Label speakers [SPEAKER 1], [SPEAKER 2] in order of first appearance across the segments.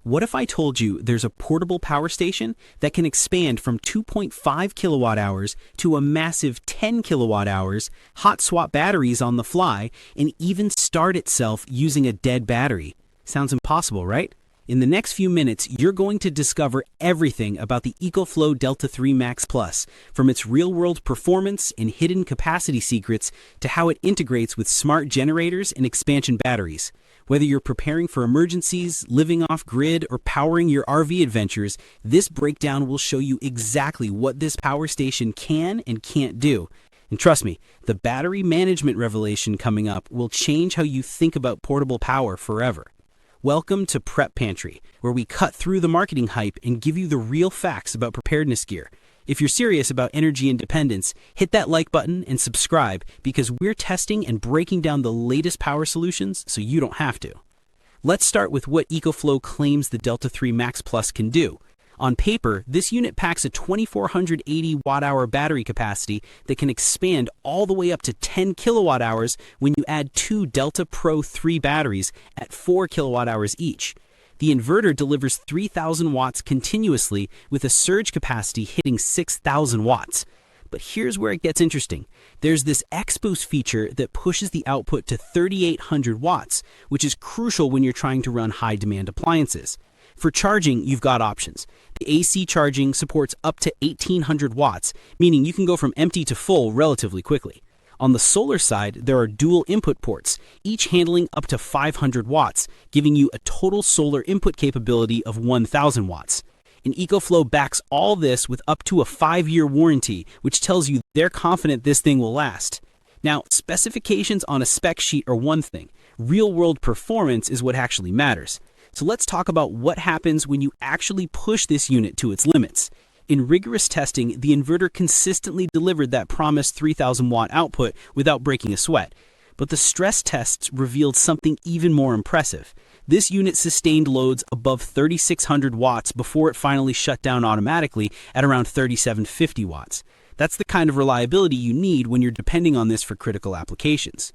[SPEAKER 1] What if I told you there's a portable power station that can expand from 2.5 kilowatt hours to a massive 10 kilowatt hours, hot swap batteries on the fly, and even start itself using a dead battery? Sounds impossible, right? In the next few minutes, you're going to discover everything about the EcoFlow Delta 3 Max Plus, from its real-world performance and hidden capacity secrets to how it integrates with smart generators and expansion batteries. Whether you're preparing for emergencies, living off-grid, or powering your RV adventures, this breakdown will show you exactly what this power station can and can't do. And trust me, the battery management revelation coming up will change how you think about portable power forever. Welcome to Prep Pantry, where we cut through the marketing hype and give you the real facts about preparedness gear. If you're serious about energy independence, hit that like button and subscribe, because we're testing and breaking down the latest power solutions so you don't have to. Let's start with what EcoFlow claims the Delta 3 Max Plus can do. On paper, this unit packs a 2480 watt-hour battery capacity that can expand all the way up to 10 kilowatt hours when you add two Delta Pro 3 batteries at 4 kilowatt hours each. The inverter delivers 3000 watts continuously with a surge capacity hitting 6000 watts. But here's where it gets interesting. There's this X-Boost feature that pushes the output to 3800 watts, which is crucial when you're trying to run high-demand appliances. For charging, you've got options. The AC charging supports up to 1800 watts, meaning you can go from empty to full relatively quickly. On the solar side, there are dual input ports, each handling up to 500 watts, giving you a total solar input capability of 1000 watts. And EcoFlow backs all this with up to a 5-year warranty, which tells you they're confident this thing will last. Now, specifications on a spec sheet are one thing. Real-world performance is what actually matters. So let's talk about what happens when you actually push this unit to its limits. In rigorous testing, the inverter consistently delivered that promised 3000 watt output without breaking a sweat. But the stress tests revealed something even more impressive. This unit sustained loads above 3600 watts before it finally shut down automatically at around 3750 watts. That's the kind of reliability you need when you're depending on this for critical applications.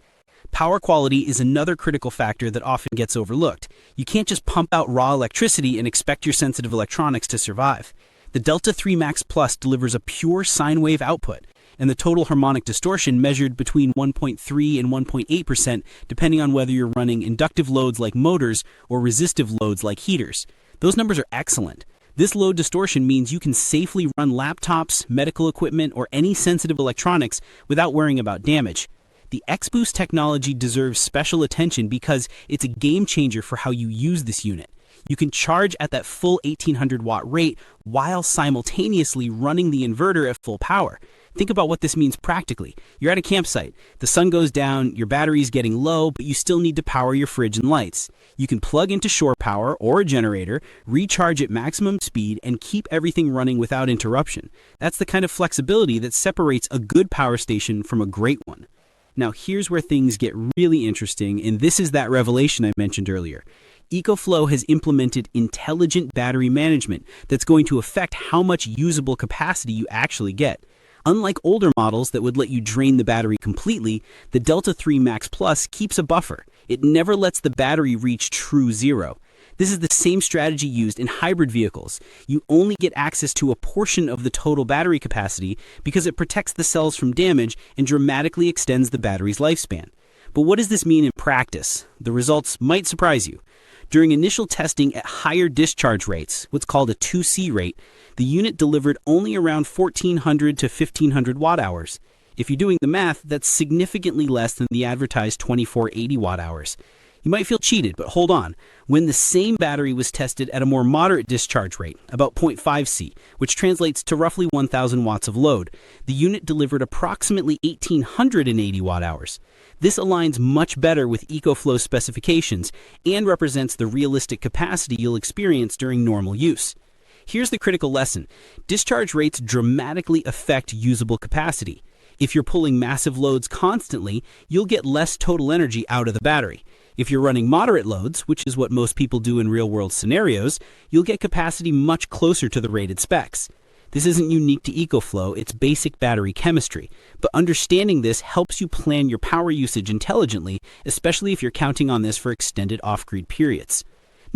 [SPEAKER 1] Power quality is another critical factor that often gets overlooked. You can't just pump out raw electricity and expect your sensitive electronics to survive. The Delta 3 Max Plus delivers a pure sine wave output, and the total harmonic distortion measured between 1.3 and 1.8% depending on whether you're running inductive loads like motors or resistive loads like heaters. Those numbers are excellent. This load distortion means you can safely run laptops, medical equipment, or any sensitive electronics without worrying about damage. The X-Boost technology deserves special attention because it's a game changer for how you use this unit. You can charge at that full 1800 watt rate while simultaneously running the inverter at full power. Think about what this means practically. You're at a campsite, the sun goes down, your battery's getting low, but you still need to power your fridge and lights. You can plug into shore power or a generator, recharge at maximum speed, and keep everything running without interruption. That's the kind of flexibility that separates a good power station from a great one. Now here's where things get really interesting, and this is that revelation I mentioned earlier. EcoFlow has implemented intelligent battery management that's going to affect how much usable capacity you actually get. Unlike older models that would let you drain the battery completely, the Delta 3 Max Plus keeps a buffer. It never lets the battery reach true zero. This is the same strategy used in hybrid vehicles. You only get access to a portion of the total battery capacity because it protects the cells from damage and dramatically extends the battery's lifespan. But what does this mean in practice? The results might surprise you. During initial testing at higher discharge rates, what's called a 2C rate, the unit delivered only around 1400 to 1500 watt hours. If you're doing the math, that's significantly less than the advertised 2480 watt hours. You might feel cheated, but hold on. When the same battery was tested at a more moderate discharge rate, about 0.5C, which translates to roughly 1000 watts of load, the unit delivered approximately 1880 watt hours. This aligns much better with EcoFlow specifications and represents the realistic capacity you'll experience during normal use. Here's the critical lesson. Discharge rates dramatically affect usable capacity. If you're pulling massive loads constantly, you'll get less total energy out of the battery. If you're running moderate loads, which is what most people do in real-world scenarios, you'll get capacity much closer to the rated specs. This isn't unique to EcoFlow, it's basic battery chemistry. But understanding this helps you plan your power usage intelligently, especially if you're counting on this for extended off-grid periods.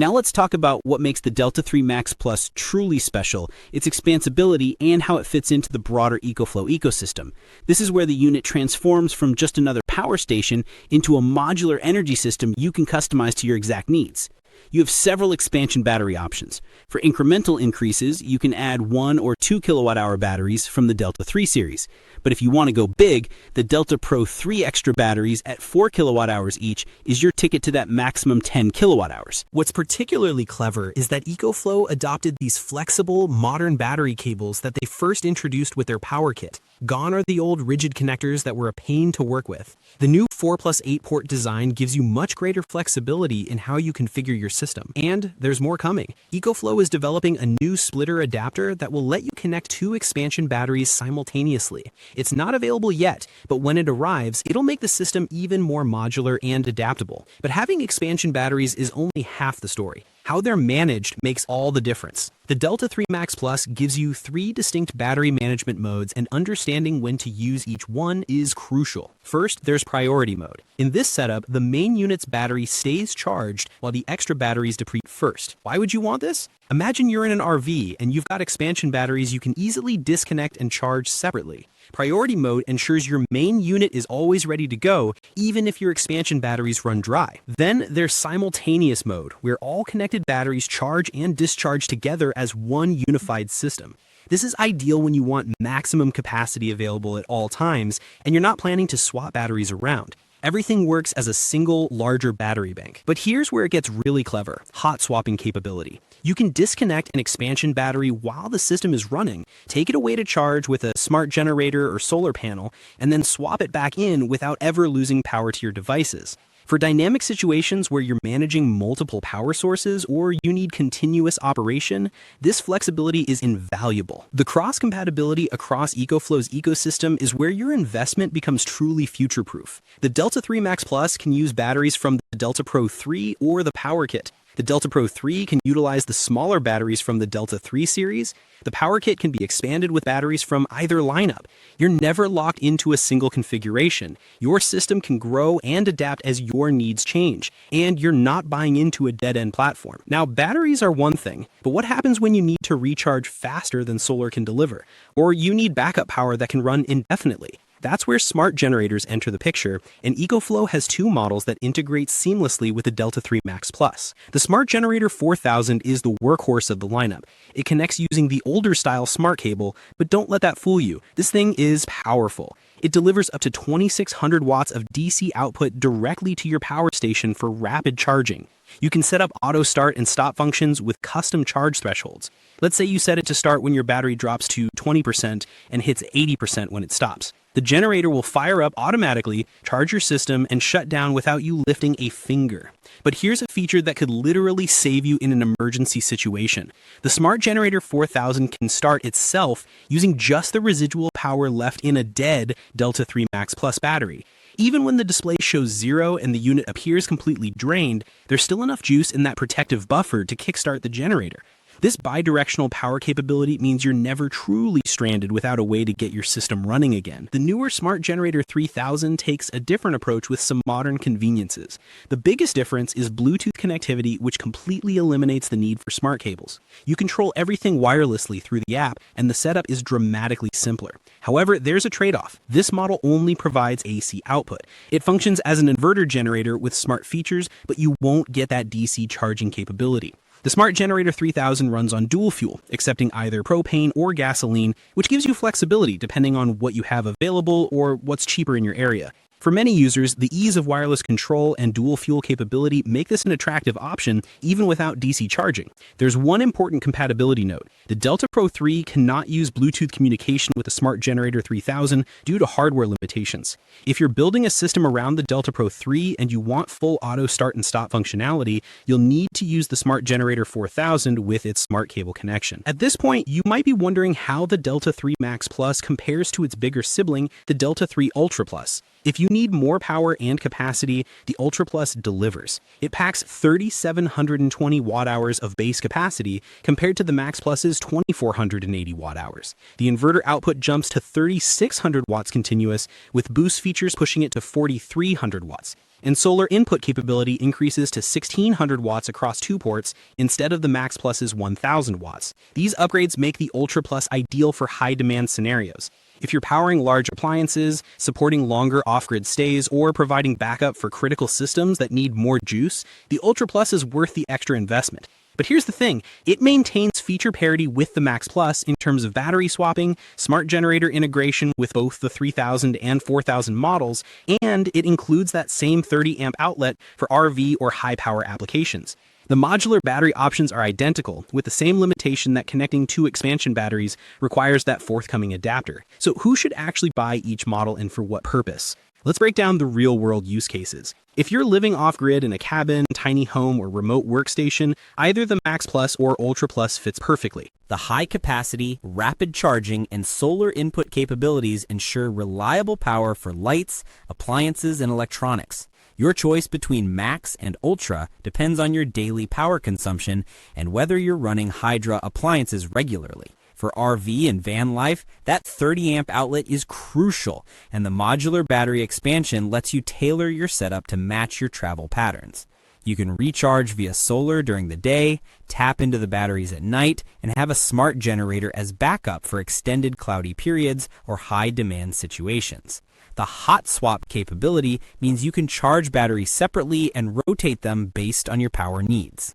[SPEAKER 1] Now let's talk about what makes the Delta 3 Max Plus truly special, its expansibility, and how it fits into the broader EcoFlow ecosystem. This is where the unit transforms from just another power station into a modular energy system you can customize to your exact needs. You have several expansion battery options. For incremental increases, you can add 1 or 2 kilowatt-hour batteries from the Delta 3 series. But if you want to go big, the Delta Pro 3 extra batteries at 4 kilowatt-hours each is your ticket to that maximum 10 kilowatt-hours.
[SPEAKER 2] What's particularly clever is that EcoFlow adopted these flexible, modern battery cables that they first introduced with their power kit. Gone are the old rigid connectors that were a pain to work with. The new 4+8 port design gives you much greater flexibility in how you configure your system. And there's more coming. EcoFlow is developing a new splitter adapter that will let you connect 2 expansion batteries simultaneously. It's not available yet, but when it arrives, it'll make the system even more modular and adaptable. But having expansion batteries is only half the story. How they're managed makes all the difference. The Delta 3 Max Plus gives you 3 distinct battery management modes, and understanding when to use each one is crucial. First, there's priority mode. In this setup, the main unit's battery stays charged while the extra batteries deplete first. Why would you want this? Imagine you're in an RV and you've got expansion batteries you can easily disconnect and charge separately. Priority mode ensures your main unit is always ready to go, even if your expansion batteries run dry. Then there's simultaneous mode, where all connected batteries charge and discharge together as one unified system. This is ideal when you want maximum capacity available at all times, and you're not planning to swap batteries around. Everything works as a single, larger battery bank. But here's where it gets really clever: hot swapping capability. You can disconnect an expansion battery while the system is running, take it away to charge with a smart generator or solar panel, and then swap it back in without ever losing power to your devices. For dynamic situations where you're managing multiple power sources or you need continuous operation, this flexibility is invaluable. The cross-compatibility across EcoFlow's ecosystem is where your investment becomes truly future-proof. The Delta 3 Max Plus can use batteries from the Delta Pro 3 or the Power Kit. The Delta Pro 3 can utilize the smaller batteries from the Delta 3 series. The Power Kit can be expanded with batteries from either lineup. You're never locked into a single configuration. Your system can grow and adapt as your needs change, and you're not buying into a dead-end platform. Now, batteries are one thing, but what happens when you need to recharge faster than solar can deliver? Or you need backup power that can run indefinitely? That's where smart generators enter the picture, and EcoFlow has 2 models that integrate seamlessly with the Delta 3 Max Plus. The Smart Generator 4000 is the workhorse of the lineup. It connects using the older style smart cable, but don't let that fool you. This thing is powerful. It delivers up to 2600 watts of DC output directly to your power station for rapid charging. You can set up auto start and stop functions with custom charge thresholds. Let's say you set it to start when your battery drops to 20% and hits 80% when it stops. The generator will fire up automatically, charge your system, and shut down without you lifting a finger. But here's a feature that could literally save you in an emergency situation. The Smart Generator 4000 can start itself using just the residual power left in a dead Delta 3 Max Plus battery. Even when the display shows 0 and the unit appears completely drained, there's still enough juice in that protective buffer to kickstart the generator. This bidirectional power capability means you're never truly stranded without a way to get your system running again. The newer Smart Generator 3000 takes a different approach with some modern conveniences. The biggest difference is Bluetooth connectivity, which completely eliminates the need for smart cables. You control everything wirelessly through the app, and the setup is dramatically simpler. However, there's a trade-off. This model only provides AC output. It functions as an inverter generator with smart features, but you won't get that DC charging capability. The Smart Generator 3000 runs on dual fuel, accepting either propane or gasoline, which gives you flexibility depending on what you have available or what's cheaper in your area. For many users, the ease of wireless control and dual fuel capability make this an attractive option even without DC charging. There's one important compatibility note. The Delta Pro 3 cannot use Bluetooth communication with the Smart Generator 3000 due to hardware limitations. If you're building a system around the Delta Pro 3 and you want full auto start and stop functionality, you'll need to use the Smart Generator 4000 with its smart cable connection. At this point, you might be wondering how the Delta 3 Max Plus compares to its bigger sibling, the Delta 3 Ultra Plus. If you need more power and capacity, the Ultra Plus delivers. It packs 3,720 watt-hours of base capacity compared to the Max Plus's 2,480 watt-hours. The inverter output jumps to 3,600 watts continuous, with boost features pushing it to 4,300 watts. And solar input capability increases to 1600 watts across 2 ports instead of the Max Plus's 1000 watts. These upgrades make the Ultra Plus ideal for high-demand scenarios. If you're powering large appliances, supporting longer off-grid stays, or providing backup for critical systems that need more juice, the Ultra Plus is worth the extra investment. But here's the thing, it maintains feature parity with the Max Plus in terms of battery swapping, smart generator integration with both the 3000 and 4000 models, and it includes that same 30 amp outlet for RV or high power applications. The modular battery options are identical, with the same limitation that connecting 2 expansion batteries requires that forthcoming adapter. So who should actually buy each model and for what purpose? Let's break down the real-world use cases. If you're living off-grid in a cabin, tiny home, or remote workstation, either the Max Plus or Ultra Plus fits perfectly.
[SPEAKER 1] The high capacity, rapid charging, and solar input capabilities ensure reliable power for lights, appliances, and electronics. Your choice between Max and Ultra depends on your daily power consumption and whether you're running Hydra appliances regularly. For RV and van life, that 30 amp outlet is crucial, and the modular battery expansion lets you tailor your setup to match your travel patterns. You can recharge via solar during the day, tap into the batteries at night, and have a smart generator as backup for extended cloudy periods or high demand situations. The hot swap capability means you can charge batteries separately and rotate them based on your power needs.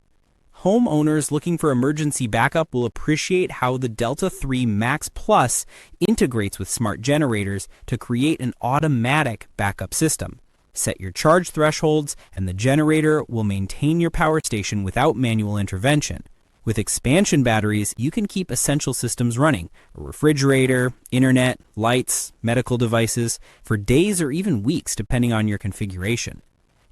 [SPEAKER 1] Homeowners looking for emergency backup will appreciate how the Delta 3 Max Plus integrates with smart generators to create an automatic backup system. Set your charge thresholds, and the generator will maintain your power station without manual intervention. With expansion batteries, you can keep essential systems running, a refrigerator, internet, lights, medical devices, for days or even weeks depending on your configuration.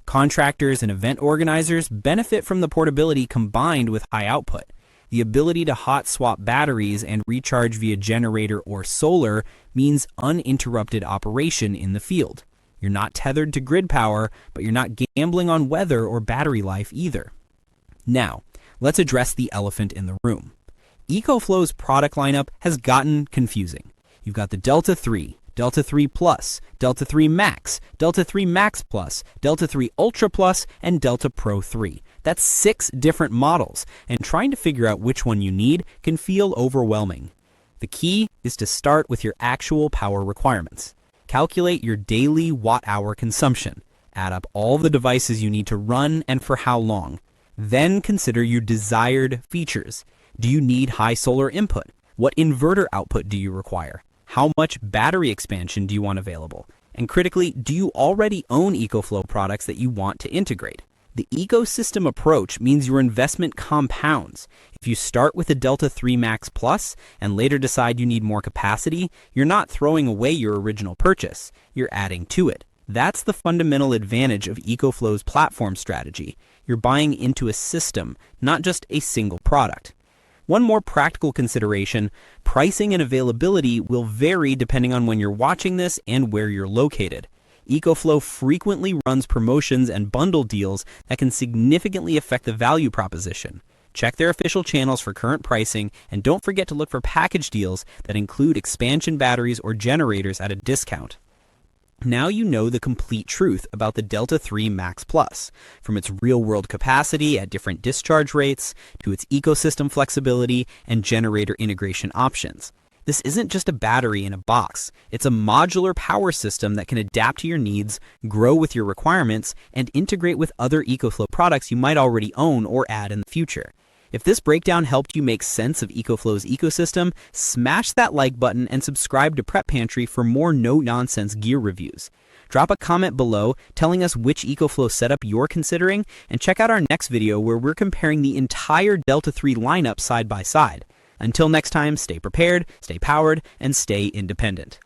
[SPEAKER 1] Contractors and event organizers benefit from the portability combined with high output. The ability to hot swap batteries and recharge via generator or solar means uninterrupted operation in the field. You're not tethered to grid power, but you're not gambling on weather or battery life either. Now, let's address the elephant in the room. EcoFlow's product lineup has gotten confusing. You've got the Delta 3, Delta 3 Plus, Delta 3 Max, Delta 3 Max Plus, Delta 3 Ultra Plus, and Delta Pro 3. That's 6 different models, and trying to figure out which one you need can feel overwhelming. The key is to start with your actual power requirements. Calculate your daily watt-hour consumption. Add up all the devices you need to run and for how long. Then consider your desired features. Do you need high solar input? What inverter output do you require? How much battery expansion do you want available? And critically, do you already own EcoFlow products that you want to integrate? The ecosystem approach means your investment compounds. If you start with a Delta 3 Max Plus and later decide you need more capacity, you're not throwing away your original purchase, you're adding to it. That's the fundamental advantage of EcoFlow's platform strategy. You're buying into a system, not just a single product. One more practical consideration, pricing and availability will vary depending on when you're watching this and where you're located. EcoFlow frequently runs promotions and bundle deals that can significantly affect the value proposition. Check their official channels for current pricing, and don't forget to look for package deals that include expansion batteries or generators at a discount. Now you know the complete truth about the Delta 3 Max Plus, from its real-world capacity at different discharge rates to its ecosystem flexibility and generator integration options. This isn't just a battery in a box. It's a modular power system that can adapt to your needs, grow with your requirements, and integrate with other EcoFlow products you might already own or add in the future. If this breakdown helped you make sense of EcoFlow's ecosystem, smash that like button and subscribe to Prep Pantry for more no-nonsense gear reviews. Drop a comment below telling us which EcoFlow setup you're considering, and check out our next video where we're comparing the entire Delta 3 lineup side by side. Until next time, stay prepared, stay powered, and stay independent.